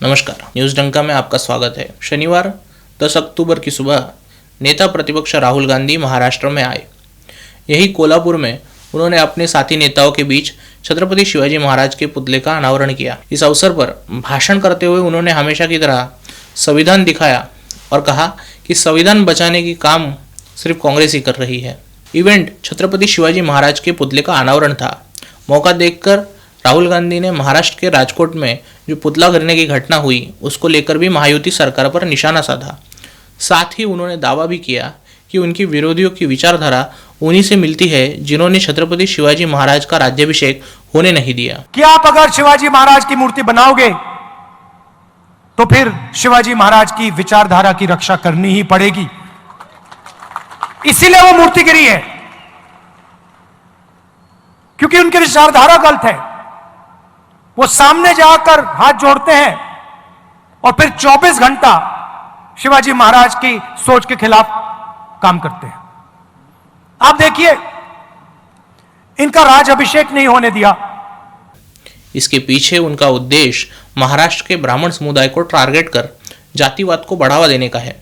नमस्कार, न्यूज डंका में आपका स्वागत है। शनिवार 10 अक्टूबर की सुबह नेता प्रतिपक्ष राहुल गांधी महाराष्ट्र में आए। यही कोल्हापुर में उन्होंने अपने साथी नेताओं के बीच छत्रपति शिवाजी महाराज के पुतले का अनावरण किया। इस अवसर पर भाषण करते हुए उन्होंने हमेशा की तरह संविधान दिखाया और कहा कि संविधान बचाने की काम सिर्फ कांग्रेस ही कर रही है। इवेंट छत्रपति शिवाजी महाराज के पुतले का अनावरण था। मौका देखकर राहुल गांधी ने महाराष्ट्र के राजकोट में जो पुतला गिरने की घटना हुई उसको लेकर भी महायुति सरकार पर निशाना साधा। साथ ही उन्होंने दावा भी किया कि उनकी विरोधियों की विचारधारा उन्हीं से मिलती है जिन्होंने छत्रपति शिवाजी महाराज का राज्याभिषेक होने नहीं दिया। कि आप अगर शिवाजी महाराज की मूर्ति बनाओगे तो फिर शिवाजी महाराज की विचारधारा की रक्षा करनी ही पड़ेगी, इसीलिए वो मूर्ति गिरी है, क्योंकि उनकी विचारधारा गलत है। वो सामने जाकर हाथ जोड़ते हैं और फिर 24 घंटा शिवाजी महाराज की सोच के खिलाफ काम करते हैं। आप देखिए, इनका राज अभिषेक नहीं होने दिया। इसके पीछे उनका उद्देश्य महाराष्ट्र के ब्राह्मण समुदाय को टारगेट कर जातिवाद को बढ़ावा देने का है,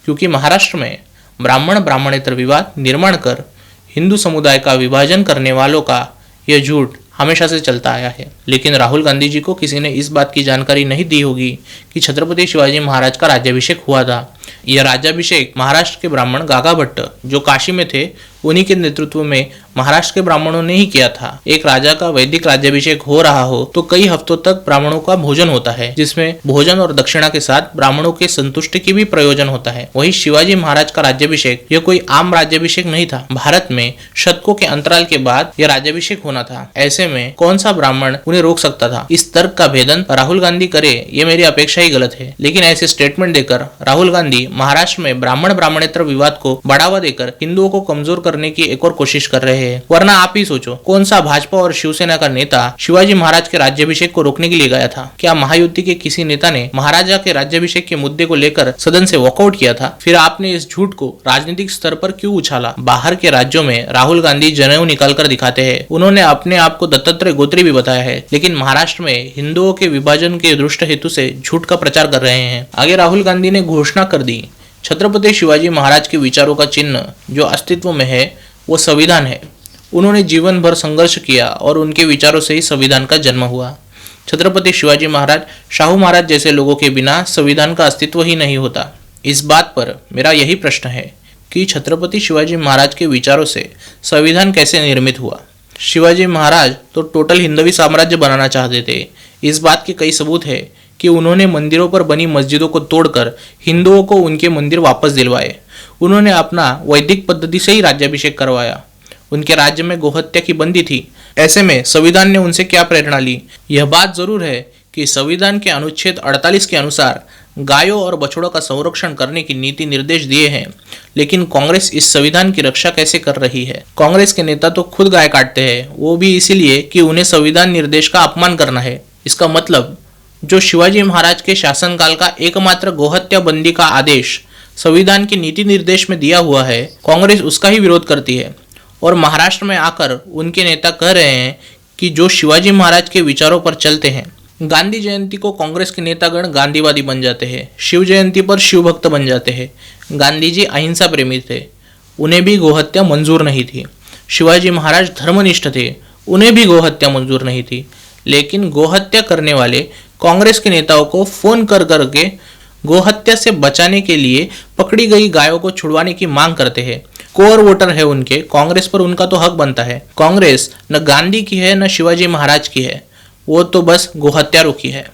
क्योंकि महाराष्ट्र में ब्राह्मण ब्राह्मणेतर विवाद निर्माण कर हिंदू समुदाय का विभाजन करने वालों का यह झूठ हमेशा से चलता आया है। लेकिन राहुल गांधी जी को किसी ने इस बात की जानकारी नहीं दी होगी कि छत्रपति शिवाजी महाराज का राज्याभिषेक हुआ था। यह राज्याभिषेक महाराष्ट्र के ब्राह्मण गागा भट्ट जो काशी में थे उन्हीं के नेतृत्व में महाराष्ट्र के ब्राह्मणों ने ही किया था। एक राजा का वैदिक राज्याभिषेक हो रहा हो तो कई हफ्तों तक ब्राह्मणों का भोजन होता है, जिसमें भोजन और दक्षिणा के साथ ब्राह्मणों के संतुष्टि की भी प्रयोजन होता है। वही शिवाजी महाराज का राज्याभिषेक यह कोई आम राज्याभिषेक नहीं था। भारत में शतकों के अंतराल के बाद यह राज्याभिषेक होना था। ऐसे में कौन सा ब्राह्मण उन्हें रोक सकता था? इस तर्क का भेदन राहुल गांधी करे ये मेरी अपेक्षा ही गलत है। लेकिन ऐसे स्टेटमेंट देकर राहुल गांधी महाराष्ट्र में ब्राह्मण ब्राह्मणेतर विवाद को बढ़ावा देकर हिंदुओं को कमजोर करने की एक और कोशिश कर रहे हैं। वरना आप ही सोचो, कौन सा भाजपा और शिवसेना का नेता शिवाजी महाराज के राज्याभिषेक को रोकने के लिए गया था? क्या महायुति के किसी नेता ने महाराजा के राज्याभिषेक के मुद्दे को लेकर सदन से वॉकआउट किया था? फिर आपने इस झूठ को राजनीतिक स्तर पर क्यों उछाला? बाहर के राज्यों में राहुल गांधी जनेऊ निकालकर दिखाते हैं। उन्होंने अपने आप को दत्तात्रेय गोत्री भी बताया है, लेकिन महाराष्ट्र में हिंदुओं के विभाजन के दुष्ट हेतु से झूठ का प्रचार कर रहे हैं। आगे राहुल गांधी ने घोषणा कर दी, छत्रपति शिवाजी महाराज के विचारों का चिन्ह जो अस्तित्व में है वो संविधान है। उन्होंने जीवन भर संघर्ष किया और उनके विचारों से ही संविधान का जन्म हुआ। छत्रपति शिवाजी महाराज, शाहू महाराज जैसे लोगों के बिना संविधान का अस्तित्व ही नहीं होता। इस बात पर मेरा यही प्रश्न है कि छत्रपति शिवाजी महाराज के विचारों से संविधान कैसे निर्मित हुआ? शिवाजी महाराज तो टोटल हिंदवी साम्राज्य बनाना चाहते थे। इस बात के कई सबूत है कि उन्होंने मंदिरों पर बनी मस्जिदों को तोड़कर हिंदुओं को उनके मंदिर वापस दिलवाए। उन्होंने अपना वैदिक पद्धति से ही राज्याभिषेक करवाया। उनके राज्य में गोहत्या की बंदी थी। ऐसे में संविधान ने उनसे क्या प्रेरणा ली? यह बात जरूर है कि संविधान के अनुच्छेद 48 के अनुसार गायों और बछड़ों का संरक्षण करने की नीति निर्देश दिए हैं, लेकिन कांग्रेस इस संविधान की रक्षा कैसे कर रही है? कांग्रेस के नेता तो खुद गाय काटते हैं, वो भी इसीलिए कि उन्हें संविधान निर्देश का अपमान करना है। इसका मतलब जो शिवाजी महाराज के शासनकाल का एकमात्र गोहत्या बंदी का आदेश संविधान के नीति निर्देश में दिया हुआ है, कांग्रेस उसका ही विरोध करती है। और महाराष्ट्र में आकर उनके नेता कह रहे हैं कि जो शिवाजी महाराज के विचारों पर चलते हैं। गांधी जयंती को कांग्रेस के नेतागण गांधीवादी बन जाते हैं, शिव जयंती पर शिव भक्त बन जाते हैं। गांधी जी अहिंसा प्रेमी थे, उन्हें भी गोहत्या मंजूर नहीं थी। शिवाजी महाराज धर्मनिष्ठ थे, उन्हें भी गोहत्या मंजूर नहीं थी। लेकिन गोहत्या करने वाले कांग्रेस के नेताओं को फोन कर करके गोहत्या से बचाने के लिए पकड़ी गई गायों को छुड़वाने की मांग करते हैं। कोर वोटर है उनके, कांग्रेस पर उनका तो हक बनता है। कांग्रेस न गांधी की है न शिवाजी महाराज की है, वो तो बस गोहत्या रोकी है।